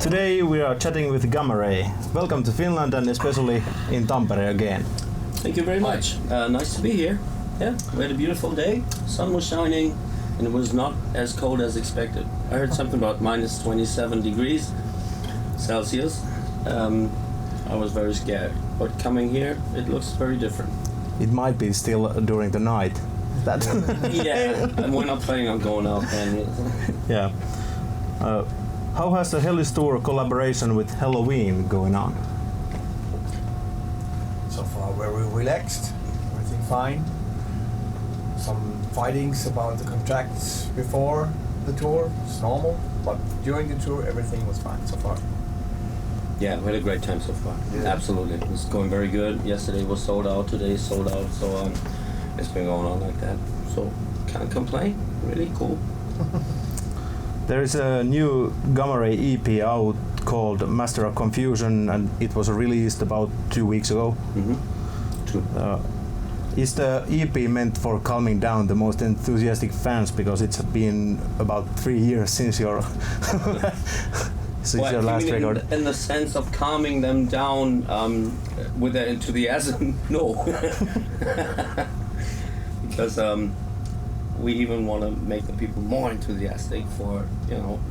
Today we are chatting with Gamma-Ray. Welcome to Finland and especially in Tampere again. Thank you very much. Nice to be here. Yeah, we had a beautiful day. Sun was shining and it was not as cold as expected. I heard something about minus 27 degrees Celsius. I was very scared. But coming here, it looks very different. It might be still during the night. That Yeah, and we're not planning on going out then. Yeah. How has the Hellis Tour collaboration with Halloween going on? So far very relaxed, everything fine. Some fightings about the contracts before the tour, it's normal, but during the tour everything was fine so far. Yeah, we had a great time so far. Yeah. Absolutely. It's going very good. Yesterday was sold out, today is sold out, so it's been going on like that. So can't complain, really cool. There is a new Gamma-Ray EP out called Master of Confusion and it was released about 2 weeks ago. Mm-hmm. True. Is the EP meant for calming down the most enthusiastic fans because it's been about 3 years since your since your last record? In the sense of calming them down with their enthusiasm, no. Because we even want to make the people more enthusiastic for,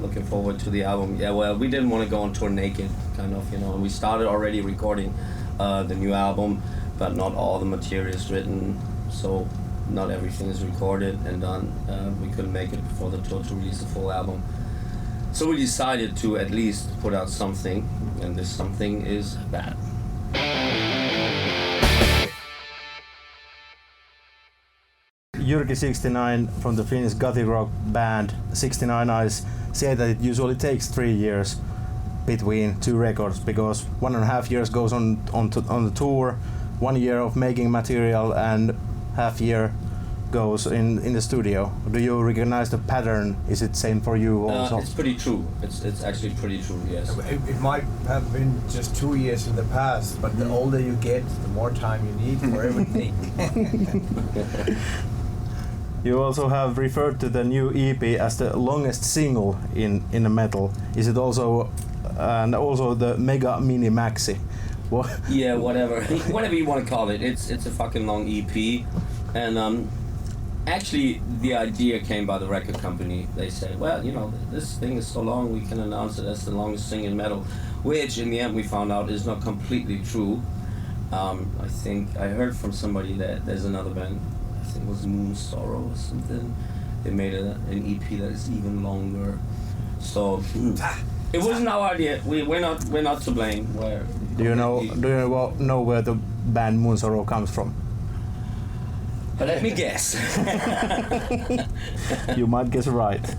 looking forward to the album. Yeah, well, we didn't want to go on tour naked, kind of, and we started already recording the new album, but not all the material is written, so not everything is recorded and done. We couldn't make it before the tour to release the full album. So we decided to at least put out something, and this something is that. Jyrki 69 from the Finnish gothic rock band 69 Eyes say that it usually takes 3 years between 2 records because 1.5 years goes on the tour, 1 year of making material and half year goes in the studio. Do you recognize the pattern? Is it same for you also? It's pretty true. It's actually pretty true, yes. It might have been just 2 years in the past, but the older you get, the more time you need for everything. You also have referred to the new EP as the longest single in the metal. Is it also and also the mega mini maxi? Yeah, whatever you want to call it. It's a fucking long EP, and actually the idea came by the record company. They said, well, this thing is so long, we can announce it as the longest thing in metal, which in the end we found out is not completely true. I think I heard from somebody that there's another band, I think it was Moon Sorrow or something. They made an EP that is even longer. So it wasn't our idea. We're not to blame. Do you know where the band Moon Sorrow comes from? Let me guess. You might guess right.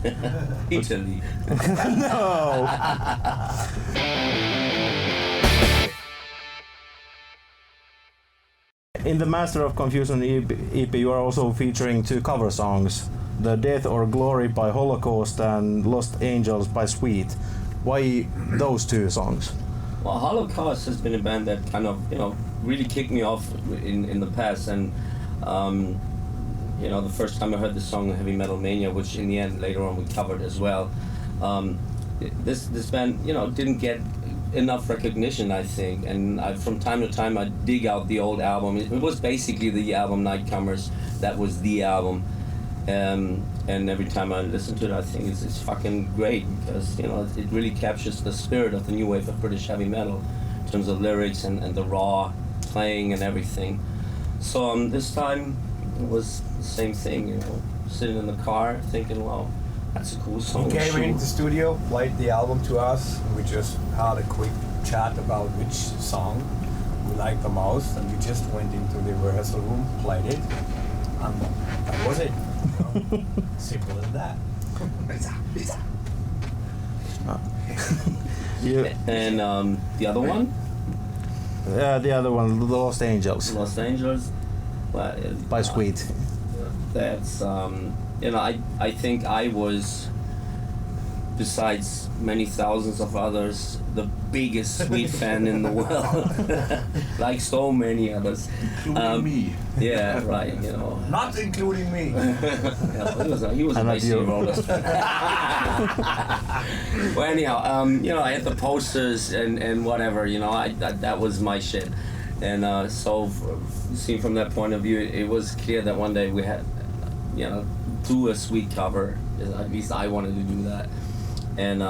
Italy. No. In the Master of Confusion EP, you are also featuring 2 cover songs, The Death or Glory by Holocaust and Lost Angels by Sweet. Why those 2 songs? Well, Holocaust has been a band that kind of, really kicked me off in the past, and the first time I heard the song Heavy Metal Mania, which in the end later on we covered as well, this band, didn't get enough recognition, I think, and from time to time I dig out the old album. It was basically the album Nightcomers that was the album, and every time I listen to it I think it's fucking great because it really captures the spirit of the new wave of British heavy metal in terms of lyrics and the raw playing and everything. So this time it was the same thing, sitting in the car thinking, wow, that's a cool song. He came into the studio, played the album to us, and we just had a quick chat about which song we liked the most, and we just went into the rehearsal room, played it, and that was it. Simple as that. And the other one? The other one, The Lost Angels. Lost Angels. Well, by Sweet. That's I think I was besides many thousands of others, the biggest Sweet fan in the world, like so many others. Including me. Yeah, right. You know. Not including me. Yeah, he was a basically rollers fan. Well, anyhow, you know, I had the posters and whatever. You know, that was my shit. And so, seen from that point of view, it was clear that one day we had, you know, do a Sweet cover. At least I wanted to do that. And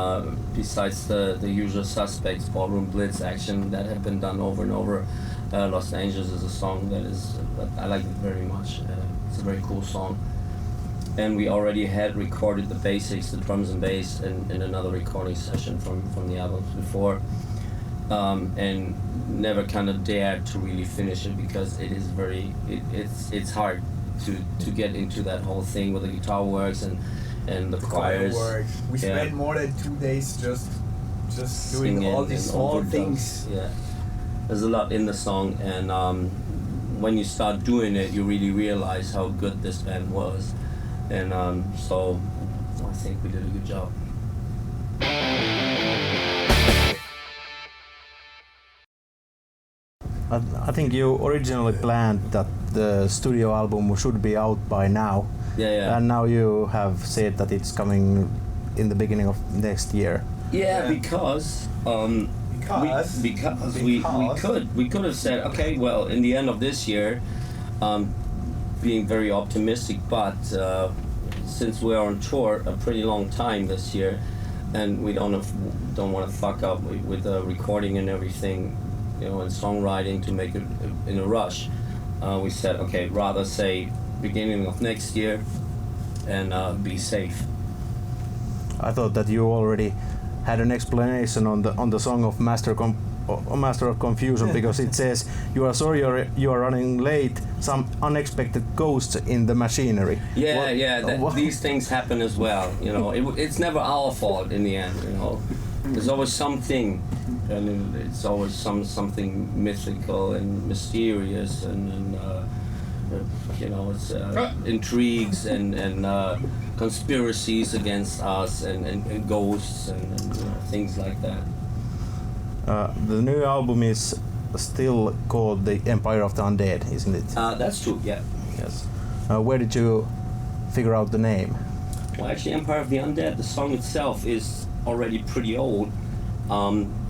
besides the usual suspects, Ballroom Blitz action that had been done over and over, Los Angeles is a song that is, I like it very much. It's a very cool song. And we already had recorded the basics, the drums and bass, in another recording session from the albums before. And never kind of dared to really finish it because it is it's hard to get into that whole thing with the guitar works and the choirs. We spent more than 2 days just doing Singing all these and small overdubs. things. Yeah, there's a lot in the song, and when you start doing it, you really realize how good this band was, and so I think we did a good job. I think you originally planned that the studio album should be out by now. Yeah. And now you have said that it's coming in the beginning of next year. Yeah, because we could have said, okay, well, in the end of this year, being very optimistic, but since we're on tour a pretty long time this year, and we don't want to fuck up with the recording and everything, you know, and songwriting to make it in a rush, we said, okay, rather say beginning of next year and be safe. I thought that you already had an explanation on the song of Master of Confusion because it says you are sorry you are running late, some unexpected ghosts in the machinery. These things happen as well, you know. It's never our fault in the end, you know. There's always something, and it's always something mythical and mysterious and you know, it's intrigues and conspiracies against us and ghosts and you know, things like that. The new album is still called The Empire of the Undead, isn't it? That's true, yeah. Yes. Where did you figure out the name? Well, actually, Empire of the Undead, the song itself is already pretty old.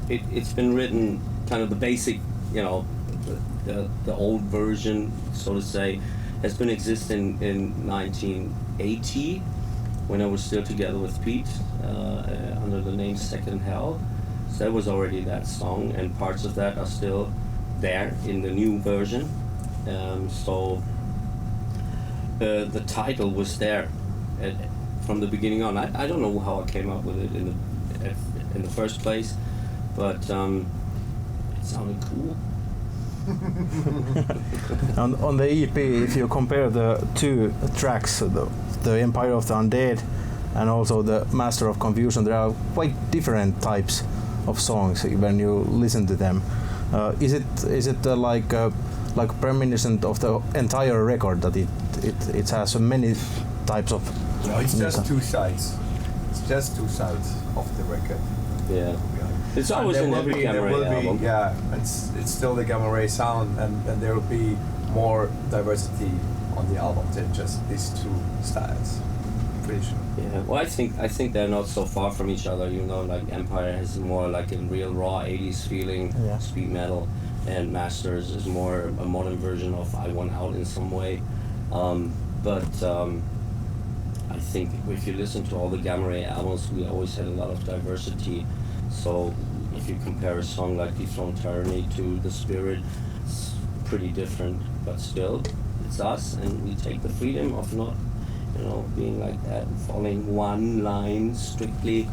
It's been written kind of the basic, you know, the old version, so to say, has been existing in 1980 when I was still together with Pete under the name Second Hell. So that was already that song, and parts of that are still there in the new version. So the title was there from the beginning on. I don't know how I came up with it in the first place, but it sounded cool. On the EP, if you compare the two tracks, the Empire of the Undead and also the Master of Confusion, there are quite different types of songs when you listen to them. Is it like reminiscent of the entire record that it has many types of? No, it's just two sides. It's just two sides of the record. Yeah. It's always in every Gamma Ray album. Yeah, it's still the Gamma Ray sound, and there will be more diversity on the album than just these two styles. Pretty sure. Yeah, well, I think they're not so far from each other. You know, like Empire has more like a real raw '80s feeling, yeah. Speed metal, and Masters is more a modern version of I Want Out in some way. But I think if you listen to all the Gamma Ray albums, we always had a lot of diversity. So if you compare a song like Dethroned Tyranny to The Spirit, it's pretty different, but still, it's us, and we take the freedom of not, you know, being like that, following one line strictly.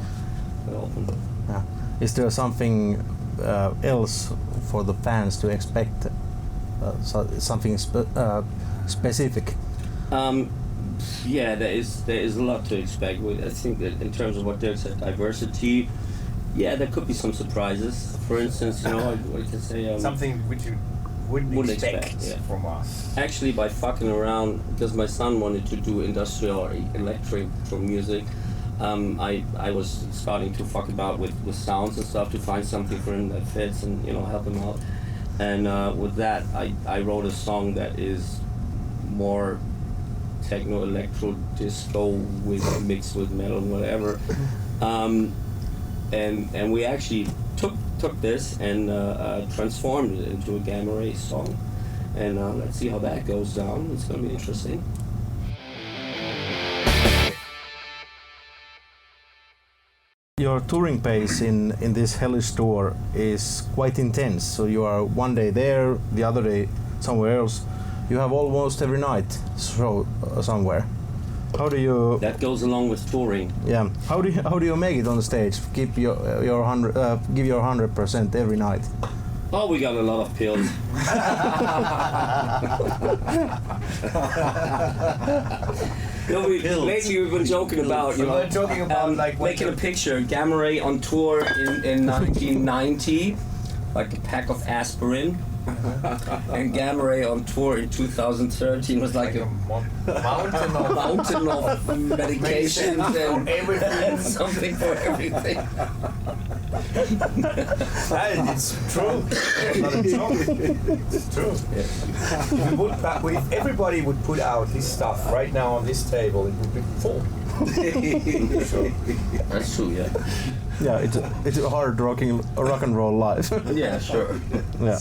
We're open. Yeah. Is there something else for the fans to expect? Something specific? Yeah, there is a lot to expect. I think that in terms of what Dirk said, diversity. Yeah, there could be some surprises. For instance, you know, I can say something which you wouldn't expect from us. Actually, by fucking around, because my son wanted to do industrial or electric for music, I was starting to fuck about with sounds and stuff to find something for him that fits and help him out. And with that, I wrote a song that is more techno, electro, disco mixed with metal and whatever. And we actually took this and transformed it into a gamma ray song. And let's see how that goes down. It's going to be interesting. Your touring pace in this hellish tour is quite intense. So you are one day there, the other day somewhere else. You have almost every night show somewhere. How do you? That goes along with touring. Yeah. How do you make it on the stage? Keep your 100% every night. Oh, we got a lot of pills. Lately we've been joking about, like making a picture. Gamma Ray on tour in 1990, like a pack of aspirin. And Gamma Ray on tour in 2013 was like a mountain of medications and everything, something for everything. It's true. It's not a joke. It's true. Yeah. If everybody would put out this stuff right now on this table, it would be full. That's true, yeah. Yeah, it's a hard rock and roll life. Yeah, sure. Yeah.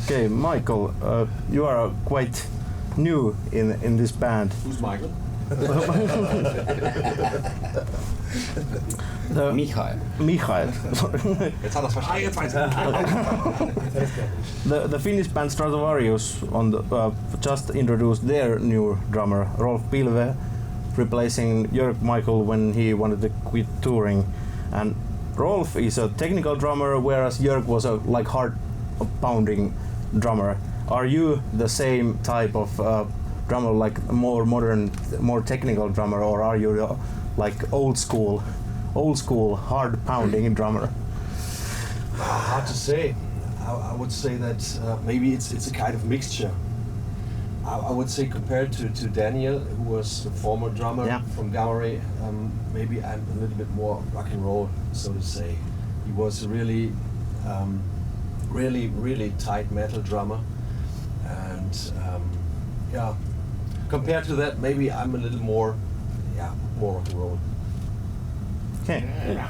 Okay, Michael, you are quite new in this band. Who's Michael? Michael. Jetzt hat er es verstanden. The Finnish band Stratovarius just introduced their new drummer, Rolf Pilve, replacing Jörg Michael when he wanted to quit touring. And Rolf is a technical drummer, whereas Jörg was a hard pounding drummer. Are you the same type of drummer, like more modern, more technical drummer, or are you like old school, hard pounding drummer? Hard to say. I would say that maybe it's a kind of mixture. I would say compared to Daniel, who was the former drummer from Gamma Ray, maybe I'm a little bit more rock and roll, so to say. He was a really tight metal drummer, and compared to that, maybe I'm a little more rock and roll. Okay. Yeah.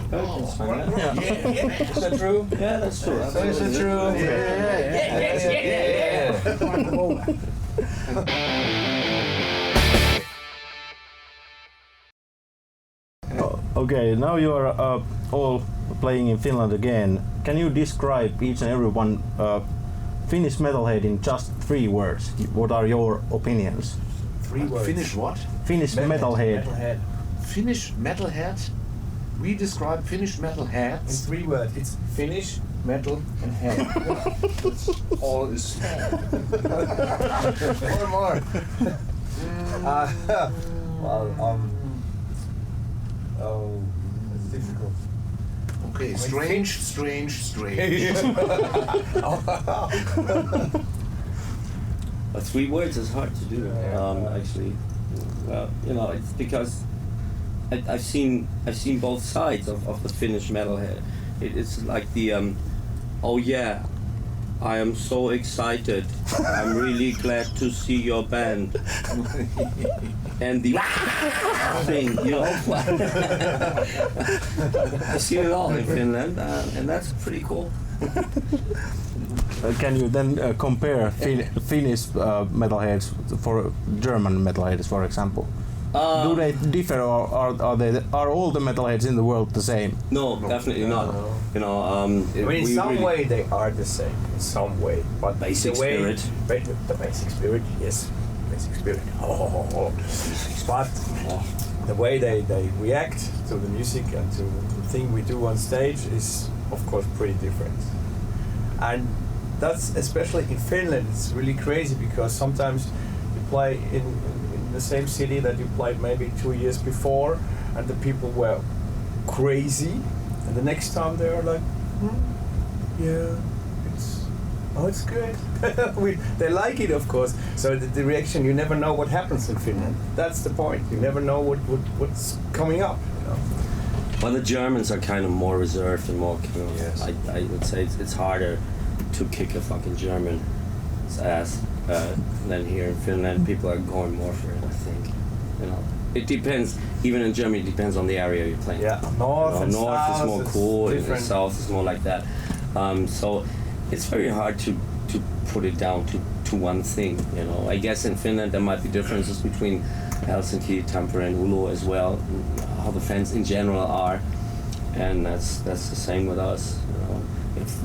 Is that true? Yeah, that's true. So is it true? Yeah. Okay, now you are all playing in Finland again. Can you describe each and every one Finnish metalhead in just 3 words? What are your opinions? 3 words. Finnish what? Finnish metalhead. Finnish metalhead? We describe Finnish metalheads In 3 words. It's Finnish, metal, and head. That's all is said. More. It's difficult. Okay, strange. But 3 words is hard to do, actually. Well, it's because I've seen both sides of the Finnish metalhead. It's like the oh yeah, I am so excited. I'm really glad to see your band. And the thing, I've seen it all in Finland, and that's pretty cool. Can you then compare Finnish metalheads for German metalheads, for example? Do they differ, or are all the metalheads in the world the same? No, definitely not. In some way they are the same. In some way, but basic spirit. The basic spirit, yes, basic spirit. But the way they react to the music and to the thing we do on stage is, of course, pretty different. And that's especially in Finland. It's really crazy because sometimes you play in the same city that you played maybe 2 years before, and the people were crazy, and the next time they are like, it's good. They like it, of course. So the reaction, you never know what happens in Finland. That's the point. You never know what's coming up. Well, the Germans are kind of more reserved and more, Yes. I would say it's harder to kick a fucking German's ass than here in Finland. People are going more for it, I think. It depends. Even in Germany, it depends on the area you're playing. Yeah, north and north south is more cool, and the different. south is more like that. So it's very hard to put it down to one thing. I guess in Finland there might be differences between Helsinki, Tampere, and Oulu as well. How the fans in general are, and that's the same with us.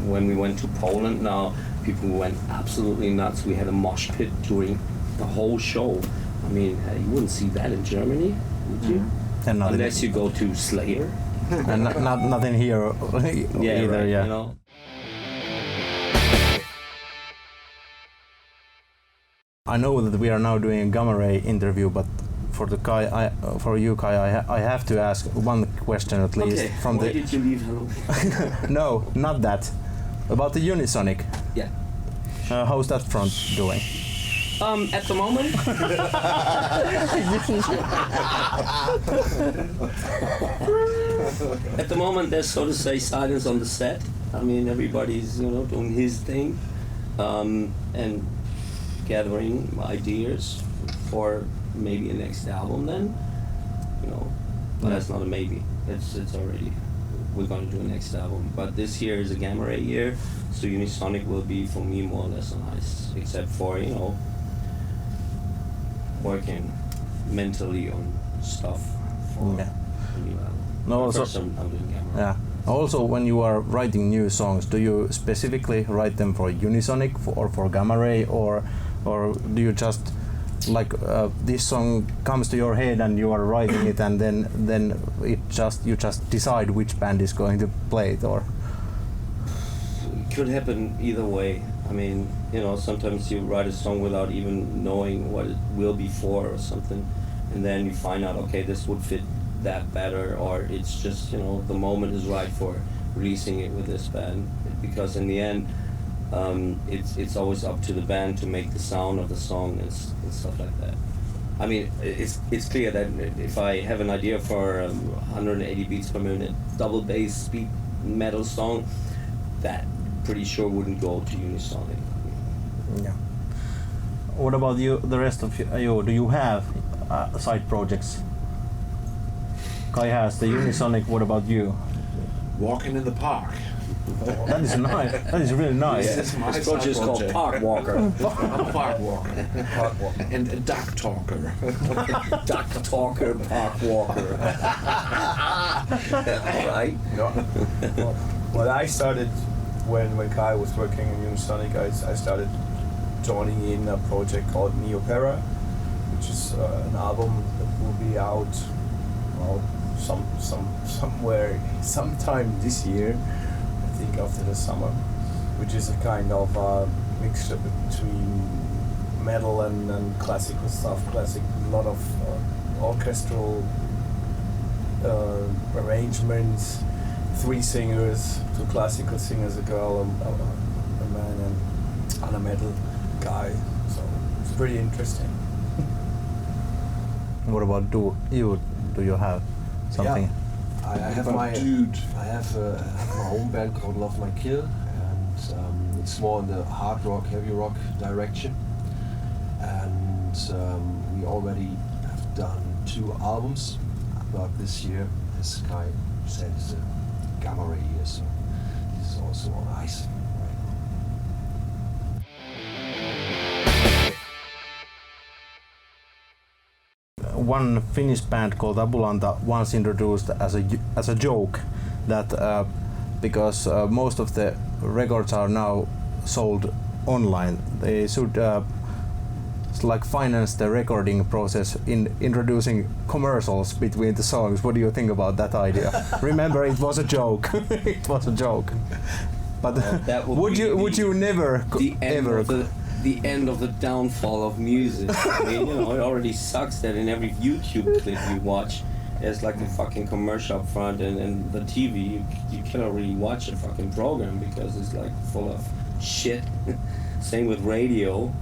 When we went to Poland now, people went absolutely nuts. We had a mosh pit during the whole show. I mean, you wouldn't see that in Germany, would you? And Unless you go to Slayer. and nothing here either. Right, Yeah. I know that we are now doing a Gamma Ray interview, but for you, Kai, I have to ask one question at least. Okay. From Why did you leave Hello? No, not that. About the Unisonic. Yeah. How's that front doing? At the moment. At the moment, there's so to say silence on the set. I mean, everybody's doing his thing, and gathering ideas for maybe a next album. Then, but that's not a maybe. It's already. We're going to do a next album. But this year is a Gamma Ray year, so Unisonic will be for me more or less on ice, except for working mentally on stuff for a new album. No, also, first I'm doing Gamma Ray. yeah. Also, when you are writing new songs, do you specifically write them for Unisonic or for Gamma Ray, or do you just this song comes to your head and you are writing it, and then you just decide which band is going to play it, or? It could happen either way. I mean, sometimes you write a song without even knowing what it will be for or something, and then you find out, okay, this would fit that better, or it's just, the moment is right for releasing it with this band. Because in the end, it's always up to the band to make the sound of the song and stuff like that. I mean, it's clear that if I have an idea for 180 beats per minute, double bass speed metal song, that pretty sure wouldn't go to Unisonic. Yeah. What about you? The rest of you? Do you have side projects? Kai has the Unisonic. What about you? Walking in the park. That is nice. That is really nice. Yeah, it's my This side project is called project. Park Walker. I'm a park walker. And a duck talker. Duck Talker, Park Walker. Right? Well, I started when Kai was working in Unisonic. I started joining in a project called Neopera, which is an album that will be out, somewhere sometime this year. I think after the summer, which is a kind of mixture between metal and classical stuff. A lot of orchestral arrangements, 3 singers, 2 classical singers, a girl, a man, and a metal guy. So it's pretty interesting. What about do you have something? Yeah. I have my own band called Love My Kill, and it's more in the hard rock, heavy rock direction. And we already have done 2 albums, but this year, as Kai said, is a Gamma Ray year, so this is also on ice right now. One Finnish band called Abulanta once introduced as a joke that because most of the records are now sold online, they should finance the recording process in introducing commercials between the songs. What do you think about that idea? Remember, it was a joke. It was a joke. But that would you never ever? The end of the downfall of music. I mean, it already sucks that in every YouTube clip you watch, there's like a fucking commercial up front, and the TV, you cannot really watch a fucking program because it's like full of shit. Same with radio.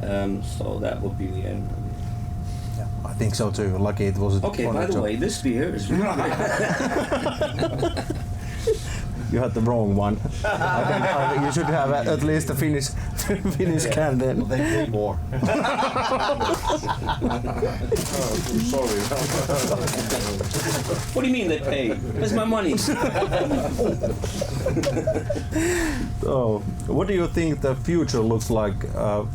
So that would be the end. Yeah, I think so too. Lucky it was. Okay, by the way, this beer is really good. You had the wrong one. I think you should have at least a Finnish can then. Well, they pay more. Sorry. What do you mean they pay? Where's my money? So, what do you think the future looks like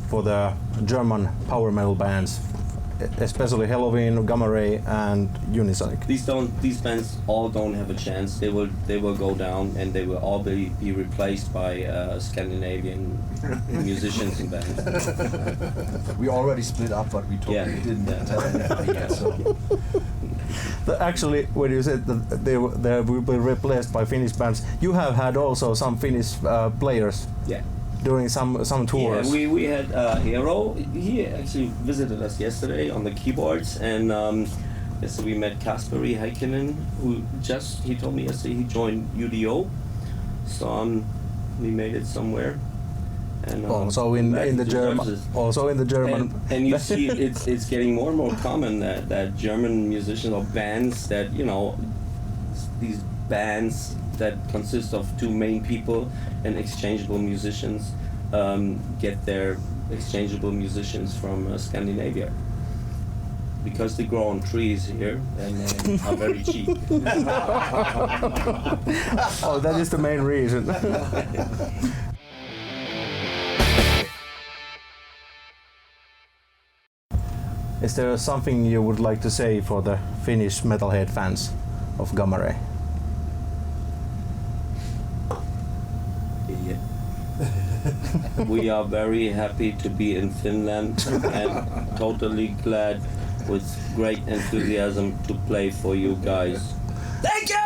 for the German power metal bands, especially Halloween, Gamma Ray, and Unicycle? These bands all don't have a chance. They will go down, and they will all be replaced by Scandinavian musicians and bands. We already split up, but we didn't tell anybody yet. So. Actually, when you said that they will be replaced by Finnish bands, you have had also some Finnish players. Yeah. Doing some tours. Yeah, we had Hero. He actually visited us yesterday on the keyboards, and yesterday we met Kasperi Heikkinen, who he told me yesterday he joined UDO, so we made it somewhere. And also in the German. And you see, it's getting more and more common that German musicians or bands that these bands that consist of two main people and exchangeable musicians get their exchangeable musicians from Scandinavia because they grow on trees here and are very cheap. Oh, that is the main reason. Is there something you would like to say for the Finnish metalhead fans of Gamma Ray? Yeah. We are very happy to be in Finland and totally glad with great enthusiasm to play for you guys. Thank you!